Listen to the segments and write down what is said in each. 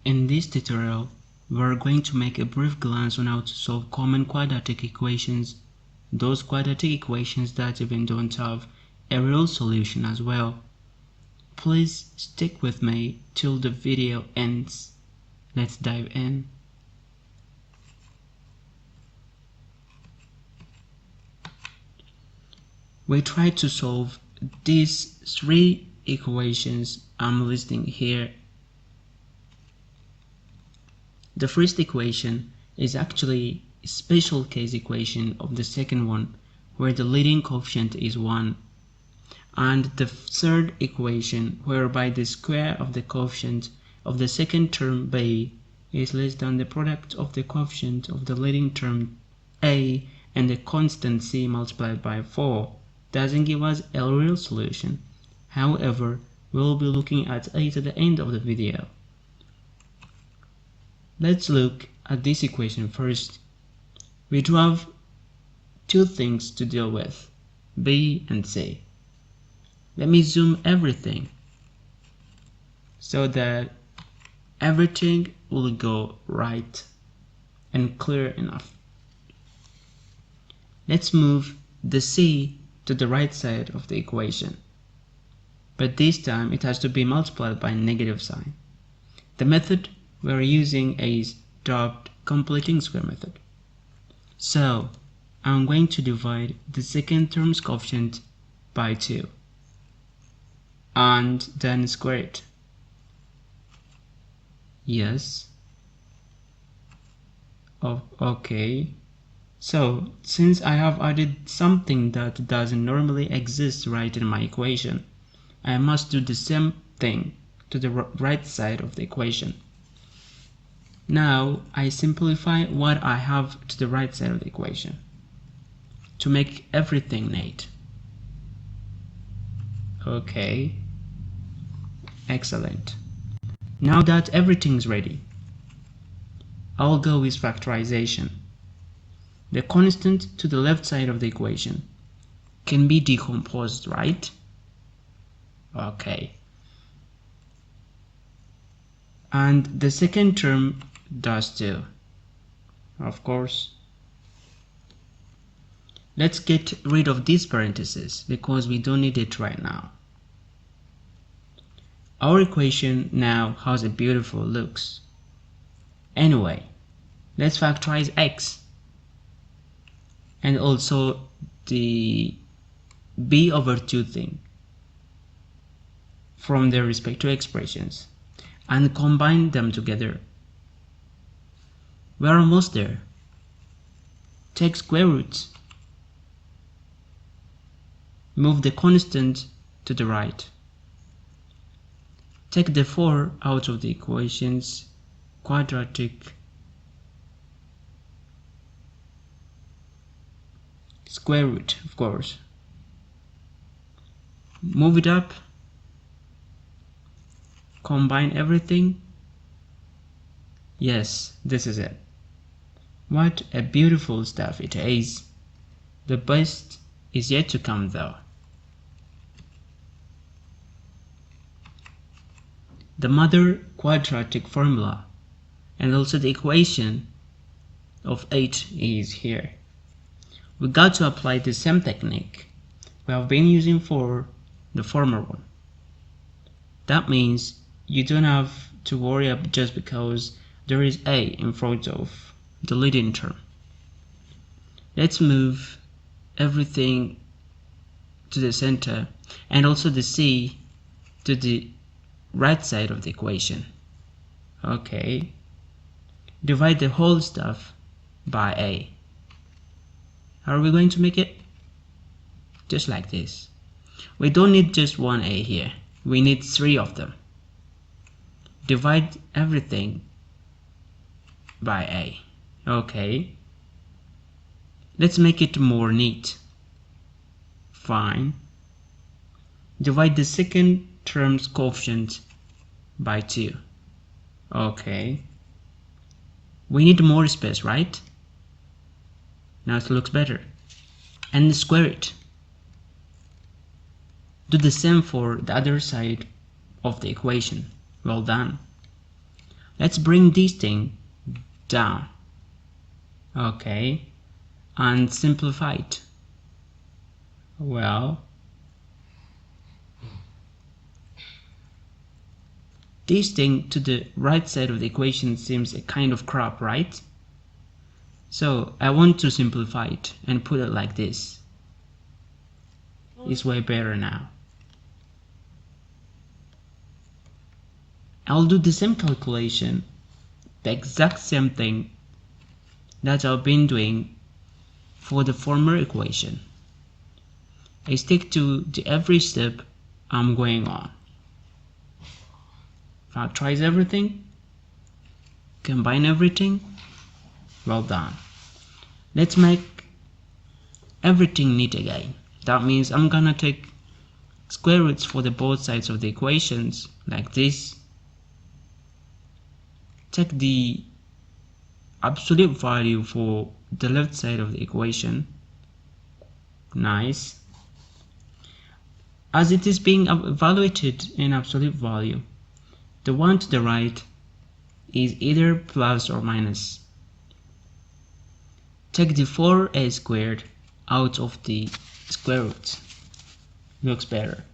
In this tutorial, we are going to make a brief glance on how to solve common quadratic equations, those quadratic equations that even don't have a real solution as well. Please stick with me till the video ends. Let's dive in. We try to solve these three equations I'm listing here. The first equation is actually a special case equation of the second one, where the leading coefficient is 1. And the third equation, whereby the square of the coefficient of the second term b is less than the product of the coefficient of the leading term a and the constant c multiplied by 4, doesn't give us a real solution. However, we'll be looking at it at the end of the video. Let's look at this equation first. We do have two things to deal with, b and c. Let me zoom everything so that everything will go right and clear enough. Let's move the c to the right side of the equation, but this time it has to be multiplied by a negative sign. The method we're using is dubbed completing square method. So I'm going to divide the second term's coefficient by 2 and then square it. Yes. Oh, okay. So since I have added something that doesn't normally exist right in my equation, I must do the same thing to the right side of the equation. Now I simplify what I have to the right side of the equation to make everything neat. Okay, excellent. Now that everything's ready, I'll go with factorization. The constant to the left side of the equation can be decomposed, right? Okay. And the second term does too, of course. Let's get rid of this parenthesis because we don't need it right now. Our equation now has a beautiful looks. Anyway, let's factorize x and also the b over 2 thing from their respective expressions and combine them together. We're almost there. Take square roots. Move the constant to the right. Take the 4 out of the equation's quadratic square root, of course. Move it up. Combine everything. Yes, this is it. What a beautiful stuff it is. The best is yet to come though. The mother quadratic formula and also the equation of 8 is here. We got to apply the same technique we have been using for the former one. That means you don't have to worry just because there is a in front of the leading term. Let's move everything to the center and also the c to the right side of the equation. Okay. Divide the whole stuff by a. How are we going to make it? Just like this. We don't need just one a here. We need 3 of them. Divide everything by a. Okay. Let's make it more neat. Fine. Divide the second term's coefficient by 2. Okay. We need more space, right? Now it looks better. And square it. Do the same for the other side of the equation. Well done. Let's bring this thing down. Okay, and simplify it. Well, this thing to the right side of the equation seems a kind of crap, right? So I want to simplify it and put it like this. It's way better now. I'll do the same calculation, the exact same thing that I've been doing for the former equation. I stick to every step I'm going on. Factorize everything, combine everything. Well done. Let's make everything neat again. That means I'm gonna take square roots for the both sides of the equations like this. Take the absolute value for the left side of the equation. Nice. As it is being evaluated in absolute value, the one to the right is either plus or minus. Take the 4a squared out of the square root. Looks better.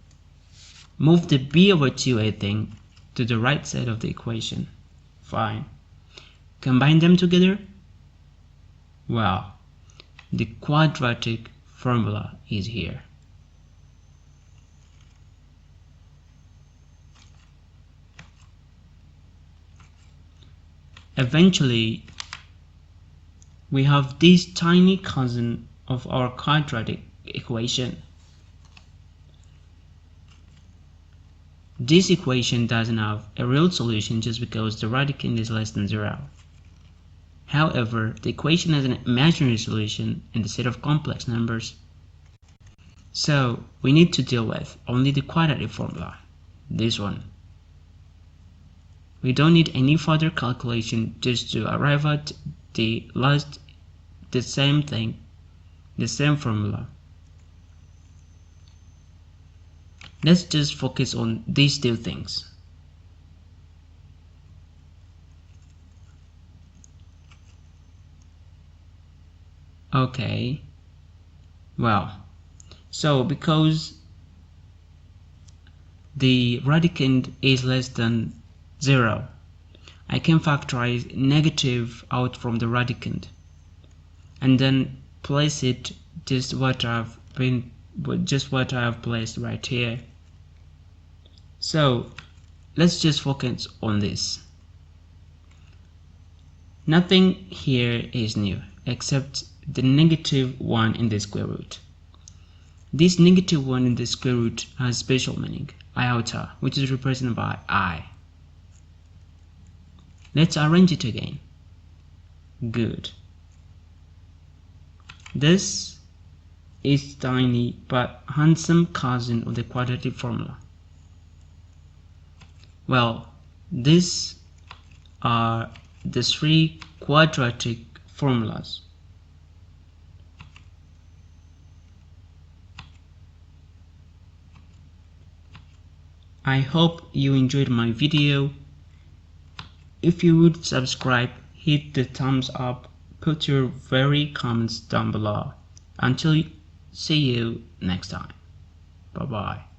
Move the b over 2a thing to the right side of the equation. Fine. Combine them together. Well, the quadratic formula is here. Eventually, we have this tiny cousin of our quadratic equation. This equation doesn't have a real solution just because the radicand is less than 0. However, the equation has an imaginary solution in the set of complex numbers. So we need to deal with only the quadratic formula, this one. We don't need any further calculation just to arrive at the same thing, the same formula. Let's just focus on these two things. Okay, well, so because the radicand is less than 0, I can factorize negative out from the radicand and then place it just what I've placed right here. So let's just focus on this. Nothing here is new except the -1 in the square root. This -1 in the square root has special meaning, iota, which is represented by I. Let's arrange it again. Good. This is tiny but handsome cousin of the quadratic formula. Well, these are the 3 quadratic formulas. I hope you enjoyed my video. If you would subscribe, hit the thumbs up, put your very comments down below. Until see you next time. Bye bye.